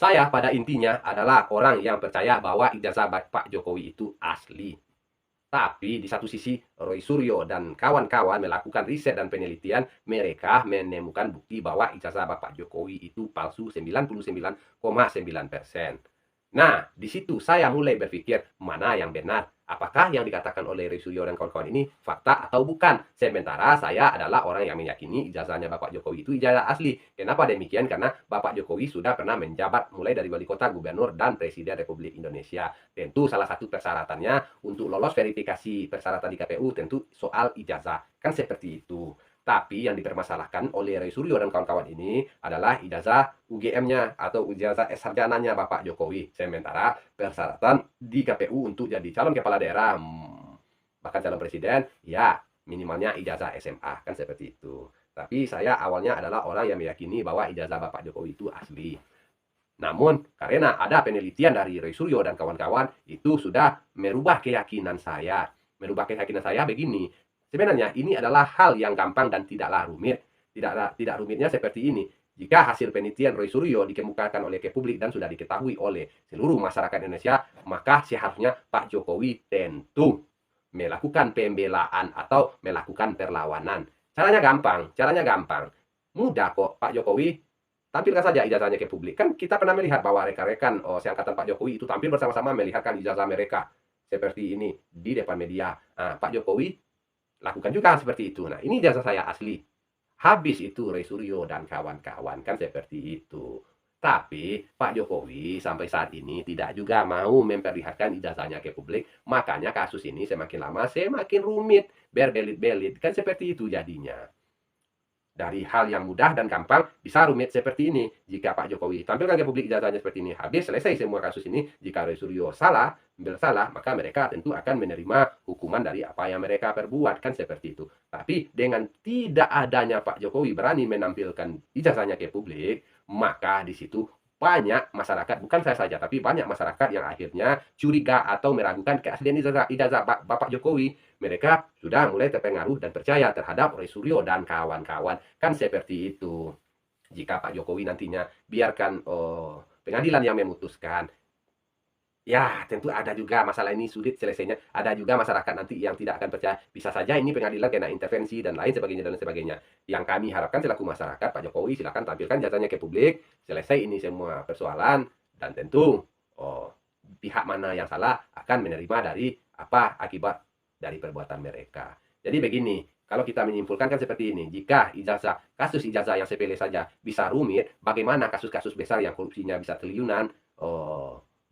Saya pada intinya adalah orang yang percaya bahwa ijazah Pak Jokowi itu asli. Tapi di satu sisi, Roy Suryo dan kawan-kawan melakukan riset dan penelitian, mereka menemukan bukti bahwa ijazah Bapak Jokowi itu palsu 99,9%. Nah, di situ saya mulai berpikir mana yang benar. Apakah yang dikatakan oleh Roy Suryo dan kawan-kawan ini fakta atau bukan? Sementara saya adalah orang yang meyakini ijazahnya Bapak Jokowi itu ijazah asli. Kenapa demikian? Karena Bapak Jokowi sudah pernah menjabat mulai dari wali kota, gubernur, dan presiden Republik Indonesia. Tentu salah satu persyaratannya untuk lolos verifikasi persyaratan di KPU tentu soal ijazah. Kan seperti itu. Tapi yang dipermasalahkan oleh Roy Suryo dan kawan-kawan ini adalah ijazah UGM-nya atau ijazah S-sarjananya Bapak Jokowi. Sementara persyaratan di KPU untuk jadi calon kepala daerah, bahkan calon presiden, ya minimalnya ijazah SMA. Kan seperti itu. Tapi saya awalnya adalah orang yang meyakini bahwa ijazah Bapak Jokowi itu asli. Namun, karena ada penelitian dari Roy Suryo dan kawan-kawan, itu sudah merubah keyakinan saya. Merubah keyakinan saya begini, sebenarnya ini adalah hal yang gampang dan tidaklah rumit. Tidak rumitnya seperti ini. Jika hasil penelitian Roy Suryo dikemukakan oleh ke publik dan sudah diketahui oleh seluruh masyarakat Indonesia, maka seharusnya Pak Jokowi tentu melakukan pembelaan atau melakukan perlawanan. Caranya gampang, mudah kok. Pak Jokowi tampilkan saja ijazahnya ke publik. Kan kita pernah melihat bahwa rekan-rekan seangkatan Pak Jokowi itu tampil bersama-sama melihatkan ijazah mereka seperti ini di depan media. Nah, Pak Jokowi lakukan juga seperti itu. Nah, ini ijazah saya asli. Habis itu Roy Suryo dan kawan-kawan kan seperti itu. Tapi Pak Jokowi sampai saat ini tidak juga mau memperlihatkan ijazahnya ke publik. Makanya kasus ini semakin lama semakin rumit, berbelit-belit. Kan seperti itu jadinya. Dari hal yang mudah dan gampang bisa rumit seperti ini. Jika Pak Jokowi tampilkan ke publik ijazahnya seperti ini, habis selesai semua kasus ini. Jika Roy Suryo salah, bersalah, maka mereka tentu akan menerima hukuman dari apa yang mereka perbuat. Kan seperti itu. Tapi dengan tidak adanya Pak Jokowi berani menampilkan ijazahnya ke publik, maka di situ banyak masyarakat, bukan saya saja, tapi banyak masyarakat yang akhirnya curiga atau meragukan keaslian ijazah Bapak Jokowi. Mereka sudah mulai terpengaruh dan percaya terhadap Roy Suryo dan kawan-kawan. Kan seperti itu. Jika Pak Jokowi nantinya biarkan pengadilan yang memutuskan, ya tentu ada juga masalah ini sulit selesainya. Ada juga masyarakat nanti yang tidak akan percaya. Bisa saja ini pengadilan kena intervensi dan lain sebagainya dan sebagainya. Yang kami harapkan selaku masyarakat, Pak Jokowi silakan tampilkan jasanya ke publik. Selesai ini semua persoalan dan tentu pihak mana yang salah akan menerima dari apa akibat dari perbuatan mereka. Jadi begini, kalau kita menyimpulkan kan seperti ini, jika kasus ijazah yang sepele saja bisa rumit, bagaimana kasus-kasus besar yang korupsinya bisa triliunan,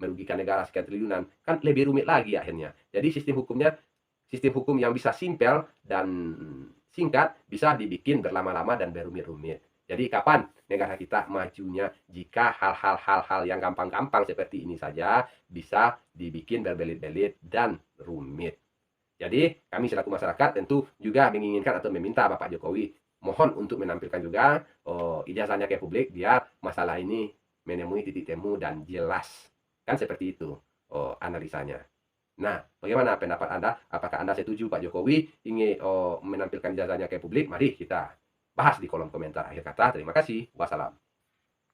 merugikan negara sekian triliunan, kan lebih rumit lagi akhirnya. Jadi sistem hukum yang bisa simpel dan singkat bisa dibikin berlama-lama dan berumit-rumit. Jadi kapan negara kita majunya jika hal-hal yang gampang-gampang seperti ini saja bisa dibikin berbelit-belit dan rumit. Jadi kami selaku masyarakat tentu juga menginginkan atau meminta Bapak Jokowi mohon untuk menampilkan juga ijazahnya ke publik biar masalah ini menemui titik temu dan jelas. Kan seperti itu analisanya. Nah, bagaimana pendapat Anda? Apakah Anda setuju Pak Jokowi ingin menampilkan ijazahnya ke publik? Mari kita bahas di kolom komentar. Akhir kata, terima kasih. Wassalam.